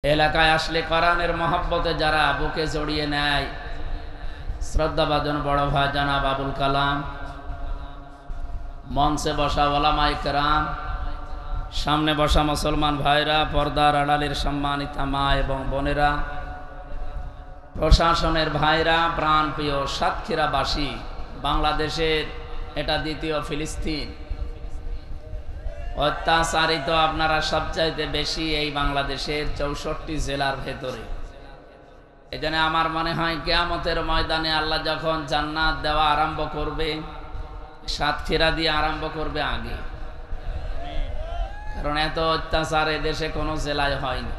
এলাকায় আসলে কোরআনের মহব্বতে যারা বুকে জড়িয়ে নেয়, শ্রদ্ধাভাজন বড় ভাই জনাব আবুল কালাম, মঞ্চে বসা ওলামায়ে কেরাম, সামনে বসা মুসলমান ভাইরা, পর্দার আড়ালের সম্মানিতা মা এবং বোনেরা, প্রশাসনের ভাইরা, প্রাণপ্রিয় সাতক্ষীরাবাসী, বাংলাদেশের এটা দ্বিতীয় ফিলিস্তিন। অত্যাচারিত আপনারা সবচাইতে বেশি এই বাংলাদেশের 64 জেলার ভেতরে। এজন্য আমার মনে হয় কিয়ামতের ময়দানে আল্লাহ যখন জান্নাত দেওয়া আরম্ভ করবে, সাতক্ষীরা দিয়ে আরম্ভ করবে আগে, কারণ এত অত্যাচার দেশে কোনো জেলায় হয়নি।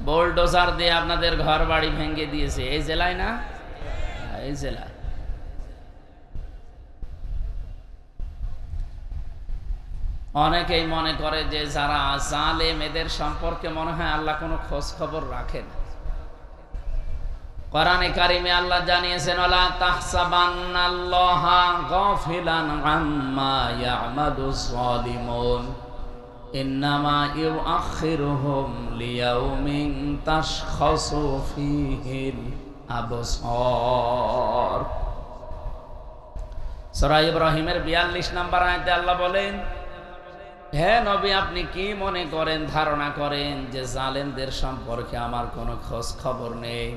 বোলডোজার দিয়ে আপনাদের ঘর বাড়ি ভেঙে দিয়েছে, এই জেলায় না, এই জেলায়। অনেকেই মনে করে যে যারা জালেম এদের সম্পর্কে মনে হয় আল্লাহ কোনো খোঁজ খবর রাখেন। কোরআনে কারিমে আল্লাহ জানিয়েছেন, ওয়ালা তাহসাবান্নাল্লাহা গাফিলান আম্মা ইয়ামালুজ যালিমুন ইন্নামা ইউআখিরুহুম লিয়াউমিন তাশখাসু ফীহিল আবসার। সূরা ইব্রাহিমের 42 নম্বর আয়াতে আল্লাহ বলেন, হে নবী, আপনি কি মনে করেন, ধারণা করেন যে জালেমদের সম্পর্কে আমার কোনো খোঁজ খবর নেই?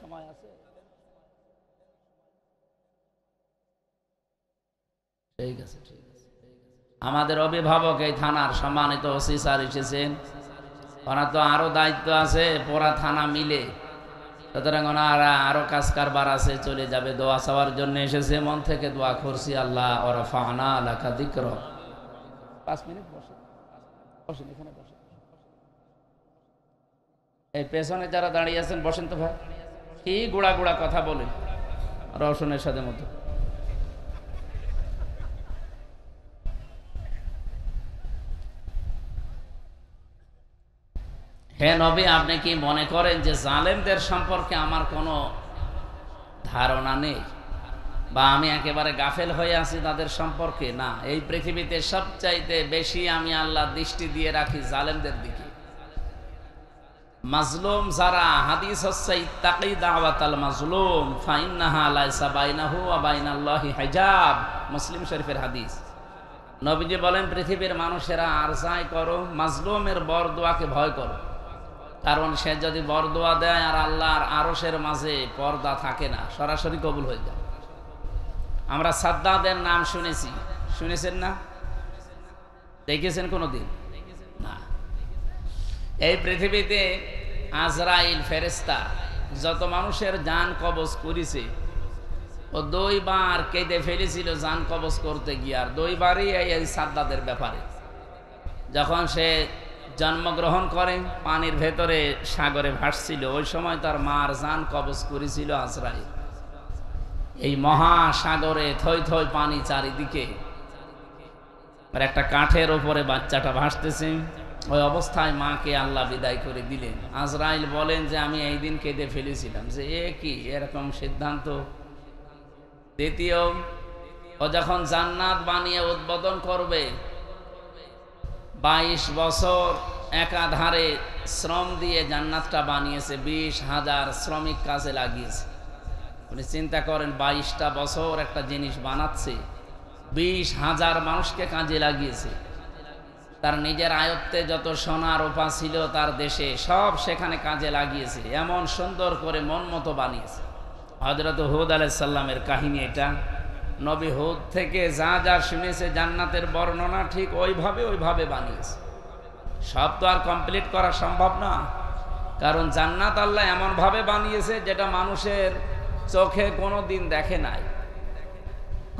সময় আছে? ঠিক আছে, ঠিক আছে। আমাদের অভিভাবক এই থানার সম্মানিত ওসি স্যার এসেছেন, ওনার তো আরো দায়িত্ব আছে পুরা থানা মিলে, সুতরাং ওনারা আরো কাজ কারবার আছে, চলে যাবে। দোয়া চাওয়ার জন্য এসেছে, মন থেকে দোয়া করছি, আল্লাহ ওয়ারফা'না লাকা যিকরা। 5 মিনিট বসেন, বসেন, এখানে বসেন। এই পেছনে যারা দাঁড়িয়ে আছেন বসেন তো ভাই, কি গুড়া গুড়া কথা বলেন রওশনের সাথে মতো। হে নবী, আপনি কি মনে করেন যে জালেমদের সম্পর্কে আমার কোনো ধারণা নেই, বা আমি একেবারে গাফেল হয়ে আছি তাদের সম্পর্কে? না, এই পৃথিবীতে সবচাইতে বেশি আমি আল্লাহ দৃষ্টি দিয়ে রাখি জালেমদের দিকে। মাজলুম যারা, হাদিস হচ্ছে ইত্তাকি দাওয়াতাল মাজলুম ফাইন্নাহা লাইসা বাইনাহু ওয়া বাইনাল্লাহি হিজাব, মুসলিম শরীফের হাদিস। নবীজি বলেন, পৃথিবীর মানুষেরা আর যাই করো, মাজলুমের বরদোয়াকে ভয় করো, কারণ সে যদি বরদোয়া দেয় আর আল্লাহর আরশের মাঝে পর্দা থাকে না, সরাসরি কবুল হয়ে যায়। আমরা সাদ্দাদের নাম শুনেছি, শুনেছেন না? দেখেছেন কোনোদিন? না। এই পৃথিবীতে আজরাইল ফেরেশতা যত মানুষের জান কবজ করেছে, ও 2 বার কেঁদে ফেলেছিল জান কবজ করতে গিয়ে, আর 2 বারই এই সাদ্দাদের ব্যাপারে। যখন সে জন্মগ্রহণ করে পানির ভেতরে সাগরে ভাসছিল, ওই সময় তার মার জান কবজ করেছিল আজরাইল। এই মহাসাগরে থই থই পানি চারিদিকে, আর একটা কাঠের উপরে বাচ্চাটা ভাসতেছে, ওই অবস্থায় মাকে আল্লাহ বিদায় করে দিলেন। আজরাইল বলেন যে আমি এই দিন কেঁদে ফেলেছিলাম যে এ কি এরকম সিদ্ধান্ত। দ্বিতীয়, ও যখন জান্নাত বানিয়ে উদ্বোধন করবে, 22 বছর একাধারে শ্রম দিয়ে জান্নাতটা বানিয়েছে, 20,000 শ্রমিক কাজে লাগিয়েছে। আপনি চিন্তা করেন, 22টা বছর একটা জিনিস বানাচ্ছে, 20,000 মানুষকে কাজে লাগিয়েছে। তার নিজের আয়ত্তে যত সোনা রূপা ছিল তার দেশে, সব সেখানে কাজে লাগিয়েছে, এমন সুন্দর করে মন মতো বানিয়েছে। হযরত হুদ আলাইহিস সালামের কাহিনী এটা। নবী হুদ থেকে যা যা শুনেছে জান্নাতের বর্ণনা, ঠিক ওইভাবে বানিয়েছে। সব তো আর কমপ্লিট করা সম্ভব না, কারণ জান্নাত আল্লাহ এমনভাবে বানিয়েছে যেটা মানুষের চোখে কোনোদিন দেখে নাই,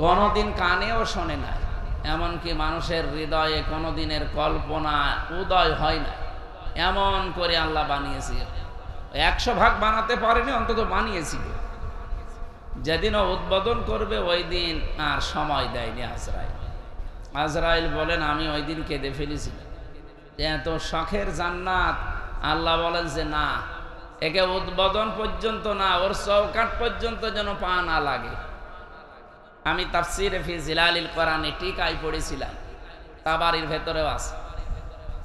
কোনোদিন কানেও শোনে নাই, এমনকি মানুষের হৃদয়ে কোনোদিনের কল্পনা উদয় হয় না, এমন করে আল্লাহ বানিয়েছে। 100 ভাগ বানাতে পারেনি, অন্তত বানিয়েছিল। যেদিন উদ্বোধন করবে ওই দিন আর সময় দেয়নি আজরাইল। আজরাইল বলেন, আমি ওই দিন কেঁদে ফেলেছিলাম, এত শখের জান্নাত, আল্লাহ বলেন যে না, একে উদ্বোধন পর্যন্ত না, ওর চৌকাঠ পর্যন্ত যেন পা না লাগে। আমি তাফসিরে ফি জিলালিল কোরআনে টিকায় পড়েছিলাম, তাবারির ভেতরেও আছে।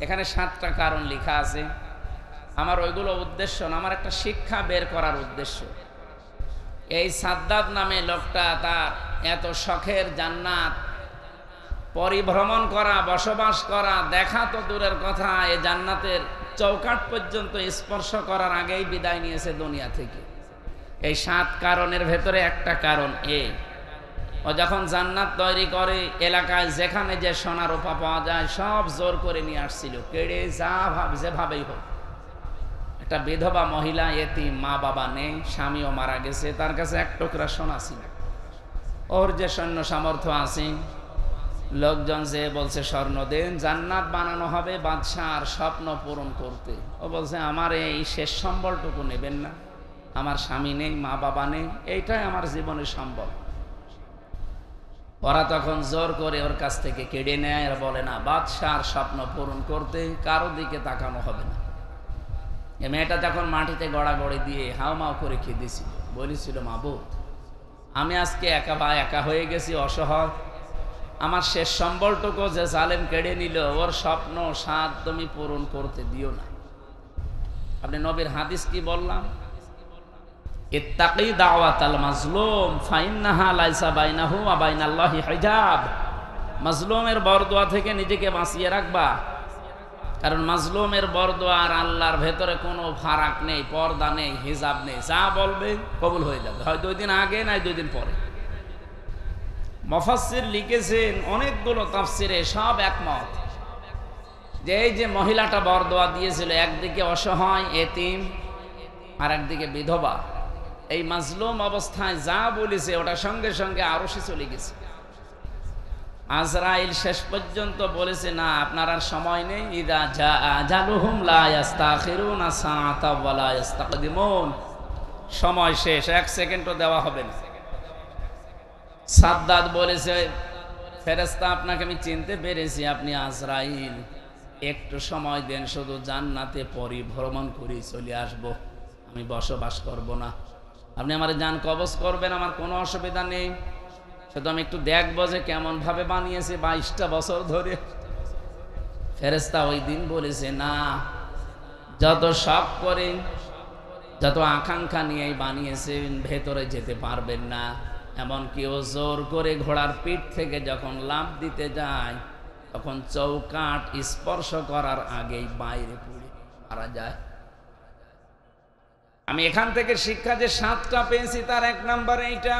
এখানে 7টা কারণ লেখা আছে। আমার ওইগুলো উদ্দেশ্য না, আমার একটা শিক্ষা বের করার উদ্দেশ্য। এই সাদ্দাদ নামে লোকটা তার এত শখের জান্নাত পরিভ্রমণ করা, বসবাস করা, দেখা তো দূরের কথা, এই জান্নাতের চৌকাঠ পর্যন্ত স্পর্শ করার আগেই বিদায় নিয়েছে দুনিয়া থেকে। এই 7 কারণের ভেতরে একটা কারণ ও যখন জান্নাত তৈরি করে এলাকায় যেখানে যে সোনা রূপা পাওয়া যায় সব জোর করে নিয়ে আসছিল, কেড়ে যেভাবেই হোক। একটা বিধবা মহিলা, এতিম, মা বাবা নেই, স্বামীও মারা গেছে, তার কাছে 1 টুকরা সোনা ছিল। ওর যে সৈন্য সামর্থ্য আছে, লোকজন যে বলছে স্বর্ণ দেন, জান্নাত বানানো হবে বাদশার স্বপ্ন পূরণ করতে। ও বলছে আমার এই শেষ সম্বলটুকু নেবেন না, আমার স্বামী নেই, মা বাবা নেই, এইটাই আমার জীবনের সম্বল। ওরা তখন জোর করে ওর কাছ থেকে কেড়ে নেয় আর বলে না, বাদশার স্বপ্ন পূরণ করতে কারো দিকে তাকানো হবে না। এই মেয়েটা যখন মাটিতে গড়াগড়ি দিয়ে হাউমাউ করে কেঁদেছিল, বলেছিল, মাবুদ, আমি আজকে একা হয়ে গেছি, অসহায়। আমার শেষ সম্বলটুকু যে জালেম কেড়ে নিল, ওর স্বপ্ন সাদ তুমি পূরণ করতে দিও না। আপনি নবীর হাদিস কি বললাম? ইত্তাকি দাওয়াতাল মাজলুম ফাইন্নাহা লাইসা বাইনাহু ওয়া বাইনাল্লাহি হিজাব। মাজলুমের বরদোয়া থেকে নিজেকে বাঁচিয়ে রাখবা, কারণ মাজলুমের বরদোয়া আর আল্লাহর ভেতরে কোনো ফারাক নেই, পর্দা নেই, হিজাব নেই। যা বলবে কবুল হয়ে যাবে, হয় 2 দিন আগে নাই 2 দিন পরে। মুফাসসির লিখেছেন অনেকগুলো তাফসিরে, সব একমত যে এই যে মহিলাটা বরদোয়া দিয়েছিল, একদিকে অসহায় এতিম আর একদিকে বিধবা, এই মাজলুম অবস্থায় যা বলেছে ওটা সঙ্গে সঙ্গে আরশে চলে গেছে। আজরাইল শেষ পর্যন্ত বলেছে, না, আপনার আর সময় নেই। ইদা জা আজালুহুম লা ইস্তাখিরুনা সাআতা ওয়া লা ইস্তাকদিমুন। সময় শেষ, 1 সেকেন্ডও দেওয়া হবে না। সাদ্দাদ বলেছে, ফেরেশতা, আপনাকে আমি চিনতে পেরেছি, আপনি আজরাইল। একটু সময় দেন, শুধু জান্নাতে পরিভ্রমণ করে চলে আসব, আমি বসবাস করব না। আপনি আমার জান কবজ করবেন, আমার কোনো অসুবিধা নেই, শুধু আমি একটু দেখবো যে কেমন ভাবে বানিয়েছে 22টা বছর ধরে। ফেরেশতা ওই দিন বলেছে, না, যত শখ করে, যত আকাঙ্ক্ষা নিয়ে বানিয়েছেন, ভেতরে যেতে পারবেন না। এমনকি ও জোর করে ঘোড়ার পিঠ থেকে যখন লাফ দিতে যায়, তখন চৌকাঠ স্পর্শ করার আগেই বাইরে পড়ে মারা যায়। আমি এখান থেকে শিক্ষা যে 7টা পেয়েছি, তার 1 নাম্বার এইটা,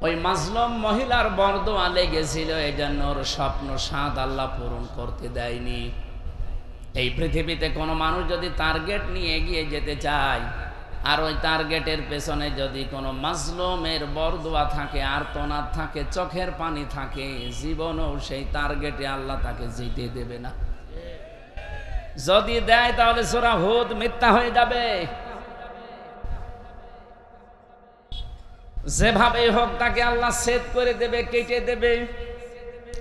ওই মাজলুম মহিলার বরদোয়া লেগেছিল, এই জন্য ওর স্বপ্ন সাদ আল্লাহ পূরণ করতে দেয়নি। এই পৃথিবীতে কোনো মানুষ যদি টার্গেট নিয়ে এগিয়ে যেতে চায়, আর ওই টার্গেটের পেছনে যদি কোনো মাজলুমের বরদোয়া থাকে, আর্তনাদ থাকে, চোখের পানি থাকে, জীবনও সেই টার্গেটে আল্লাহ তাকে যেতে দেবে না। যদি দেয় তাহলে সূরা হুদ মিথ্যা হয়ে যাবে। যেভাবেই হোক তাকে আল্লাহ ছেদ করে দেবে, কেটে দেবে।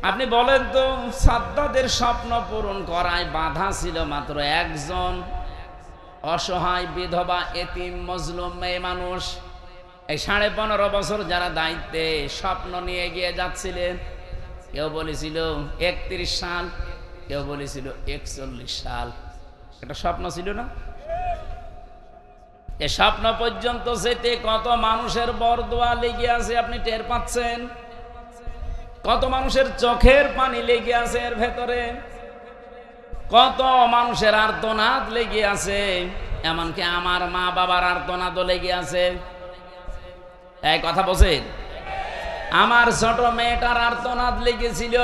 আপনি বলেন তো, সাদ্দাদের স্বপ্ন পূরণ করায় বাধা ছিল মাত্র একজন, অসহায় বিধবা এতিম মজলুম মেয়ে মানুষ। এই 15.5 বছর যারা দায়িত্বে স্বপ্ন নিয়ে গিয়ে যাচ্ছিলেন, কেউ বলেছিল 31 সাল, কেউ বলেছিল 41 সাল। এটা স্বপ্ন ছিল না? এ স্বপ্ন পর্যন্ত যেতে কত মানুষের বরদোয়া লেগে আছে আপনি টের পাচ্ছেন? কত মানুষের চোখের পানি লেগে আছে এর ভেতরে, কত মানুষের আর্তনাদ লেগে আছে, এমনকি আমার মা বাবার আর্তনাদও লেগে আছে। এই কথা বলছেন? আমার ছোট মেয়েটার আর্তনাদ লেগেছিল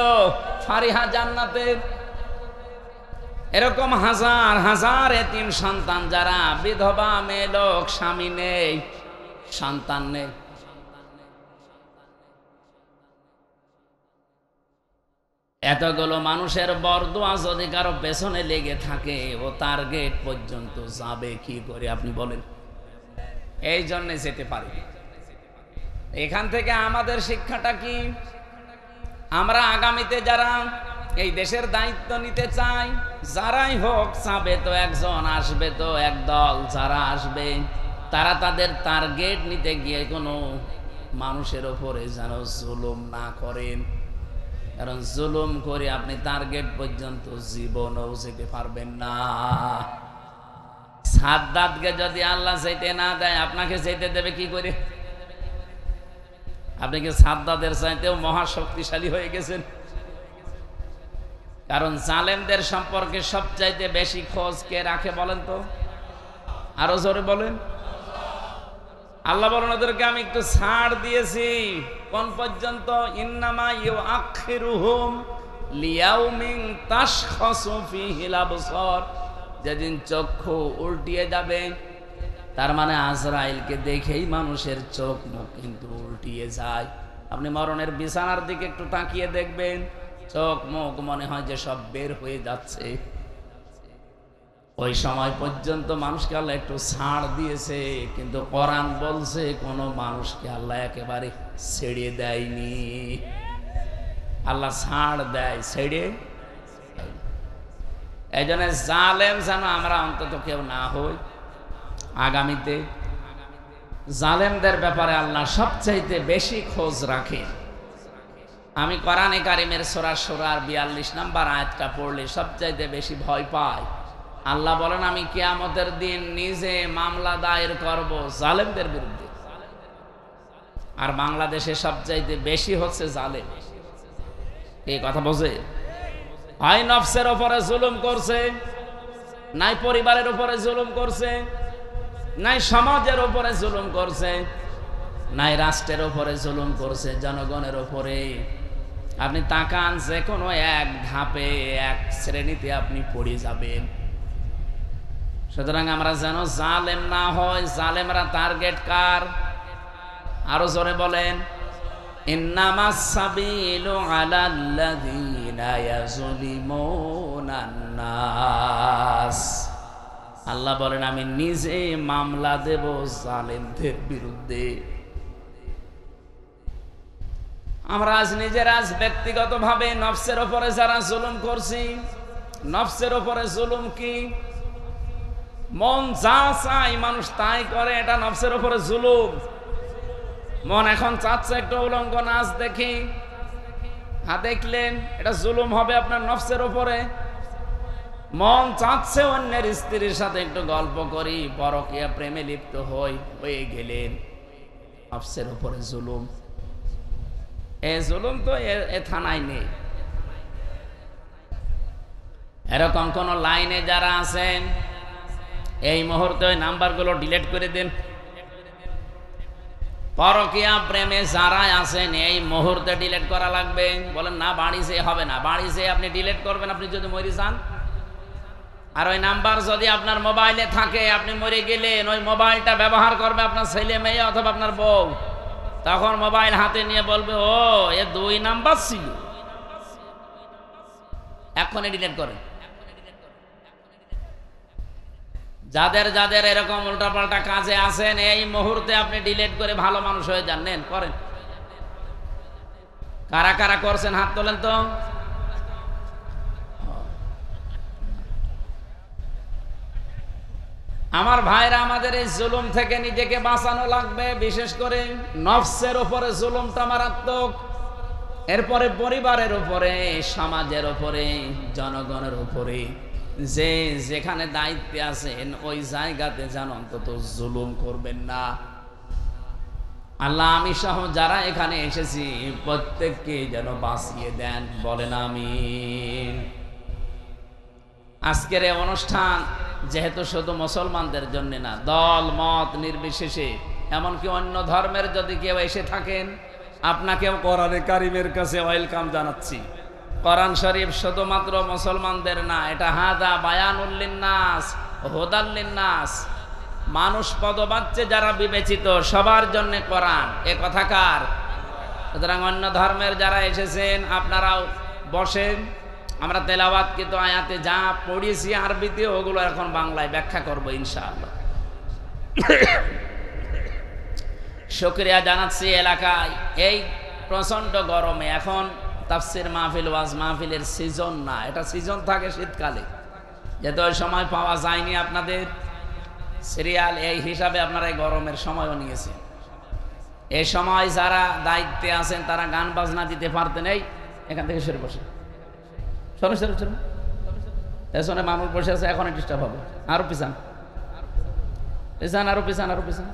ফারিহা জান্নাতে। এরকম হাজার হাজার এতিম সন্তান, যারা বিধবা মেয়ে লোক, স্বামী নেই, সন্তান নেই। এতগুলো মানুষের বরদোয়া যদি কারো পেছনে লেগে থাকে, ও টার্গেট পর্যন্ত যাবে কি করে আপনি বলেন? এই জন্যে যেতে পারি। এখান থেকে আমাদের শিক্ষাটা কি? আমরা আগামীতে যারা এই দেশের দায়িত্ব নিতে চাই, যারাই হোক, চাবে তো একজন, আসবে তো একদল। যারা আসবে তারা তাদের টার্গেট নিতে গিয়ে কোনো মানুষের ওপরে যেন জুলুম না করেন, কারণ জুলুম করে আপনি টার্গেট পর্যন্ত জীবনও যেতে পারবেন না। সাদ্দাতকে যদি আল্লাহ যেতে না দেয়, আপনাকে যেতে দেবে কি করে? আপনি কি সাদ্দাতের চাইতেও মহাশক্তিশালী হয়ে গেছেন? কারণ জালেমদের সম্পর্কে সবচাইতে বেশি খোঁজ কে রাখে বলেন তো? আরো জোরে বলেন। আল্লাহ বলেন ওদেরকে আমি একটু ছাড় দিয়েছি। কোন পর্যন্ত? ইন্নামা ইউআখিরুহুম লিয়াউমিন তাশখাসু ফীহিল আবসার, যেদিন চক্ষু উল্টিয়ে যাবে, তার মানে আজরাইলকে দেখেই মানুষের চোখ মুখ কিন্তু উল্টিয়ে যায়। আপনি মরণের বিছানার দিকে একটু তাকিয়ে দেখবেন, চোখ মুখ মনে হয় যে সব বের হয়ে যাচ্ছে। ওই সময় পর্যন্ত মানুষকে আল্লাহ একটু ছাড় দিয়েছে, কিন্তু কোরআন বলছে কোনো মানুষকে আল্লাহ একেবারে ছেড়ে দেয়নি। আল্লাহ ছাড় দেয়, ছেড়ে। এই জন্য জালেম যেন আমরা অন্তত কেউ না হই আগামীতে। জালেমদের ব্যাপারে আল্লাহ সবচাইতে বেশি খোঁজ রাখে। আমি কোরআনে কারিমের সূরা শুরার 42 নম্বর আয়াতটা পড়লে সবচাইতে বেশি ভয় পাই। আল্লাহ বলেন আমি কিয়ামতের দিন নিজে মামলা দায়ের করব জালেমদের বিরুদ্ধে। আর বাংলাদেশে সবচাইতে বেশি হচ্ছে জালেম। এই কথা বোঝে? হয় নফসের উপরে জুলুম করছে, নাই পরিবারের উপরে জুলুম করছে, নাই সমাজের উপরে জুলুম করছে, নাই রাষ্ট্রের উপরে জুলুম করছে, জনগণের উপরে। আপনি তাকান, যে কোনো এক ধাপে এক শ্রেণীতে আপনি পড়ে যাবেন। সুতরাং আমরা যেন জালেম না হয়। জালেমরা টার্গেট কার? আরো জোরে বলেন। ইন্নামাস সাবিলু আলাল্লাযীনা ইয়াযলিমুনান নাস। আল্লাহ বলেন আমি নিজে মামলা দেব জালেমদের বিরুদ্ধে। আমরা আজ নিজেরা ব্যক্তিগতভাবে নফসের উপরে যারা জুলুম করছি, নফসের উপরে জুলুম কি? মন যা চায় মানুষ তাই করে, এটা নফসের উপরে জুলুম। মন এখন চাচ্ছে একটু উলঙ্গ নাচ দেখি, দেখলেন, এটা জুলুম হবে আপনার নফসের উপরে। মন চাচ্ছে অন্যের স্ত্রীর সাথে একটু গল্প করি, পরকীয়া প্রেমে লিপ্ত হয়ে গেলেন, নফসের উপরে জুলুম। এই জুলুম তো এ থানায় নেই। এরকম কোন লাইনে যারা আছেন এই মুহূর্তে ওই নাম্বারগুলো ডিলিট করে দেন। পরকীয়া প্রেমে যারা আছেন এই মুহূর্তে ডিলিট করা লাগবে। বলেন না বাড়ি যেয়ে হবে না, বাড়ি যেয়ে আপনি ডিলিট করবেন আপনি যদি মরে যান। আর ওই নাম্বার যদি আপনার মোবাইলে থাকে, আপনি মরে গেলেন, ওই মোবাইলটা ব্যবহার করবে আপনার ছেলে মেয়ে অথবা আপনার বউ। তখন মোবাইল হাতে নিয়ে বলবে ও এ 2 নাম্বার ছিল, এখনই ডিলিট করেন। যাদের যাদের এরকম উল্টাপাল্টা কাজে আছেন এই মুহূর্তে আপনি ডিলিট করে ভালো মানুষ হয়ে যান। নেন করেন। কারা কারা করছেন হাত তোলেন তো। আমার ভাইরা, আমাদের এই জুলুম থেকে নিজেকে বাঁচানো লাগবে। বিশেষ করে নফসের উপরে জুলুমটা মারাত্মক, এরপরে পরিবারের উপরে, সমাজের উপরে, জনগণের উপরে। যে যেখানে দায়িত্বে আছেন ওই জায়গাতে যেন অন্তত জুলুম করবেন না। আল্লাহ আমি সহ যারা এখানে এসেছি প্রত্যেককে যেন বাঁচিয়ে দেন, বলেন আমিন। আজকের এই অনুষ্ঠান যেহেতু শুধু মুসলমানদের জন্য না, দল মত নির্বিশেষে, এমনকি অন্য ধর্মের যদি কেউ এসে থাকেন আপনাকেও কোরআনে কারিমের কাছে ওয়েলকাম জানাচ্ছি। কোরআন শরীফ শুধুমাত্র মুসলমানদের না, এটা হাদা বায়ানুল লিন্নাস হুদাল লিন্নাস, মানুষ পদবাচ্যে যারা বিবেচিত সবার জন্য কোরআন। এ কথাকার। সুতরাং অন্য ধর্মের যারা এসেছেন আপনারাও বসেন। আমরা তেলাওয়াত কিন্তু আয়াতে যা পড়িয়েছি আরবিতে ওগুলো এখন বাংলায় ব্যাখ্যা করব ইনশাআল্লাহ। শুকরিয়া জানাচ্ছি এলাকায় এই প্রচন্ড গরমে এখন তাফসির মাহফিল ওয়াজ মাহফিলের সিজন না, এটা সিজন থাকে শীতকালে, যেহেতু ওই সময় পাওয়া যায়নি আপনাদের সিরিয়াল, এই হিসাবে আপনারা এই গরমের সময়ও নিয়েছেন। এ সময় যারা দায়িত্বে আছেন তারা গান বাজনা দিতে পারতেন। এই এখান থেকে সরে বসে, সরে সরে সরে, পেছনে মানুষ বসে আছে, এখন ডিস্টার্ব হবে। আরো পিছান, পিছান, আরো পিছান, আরো পিছান।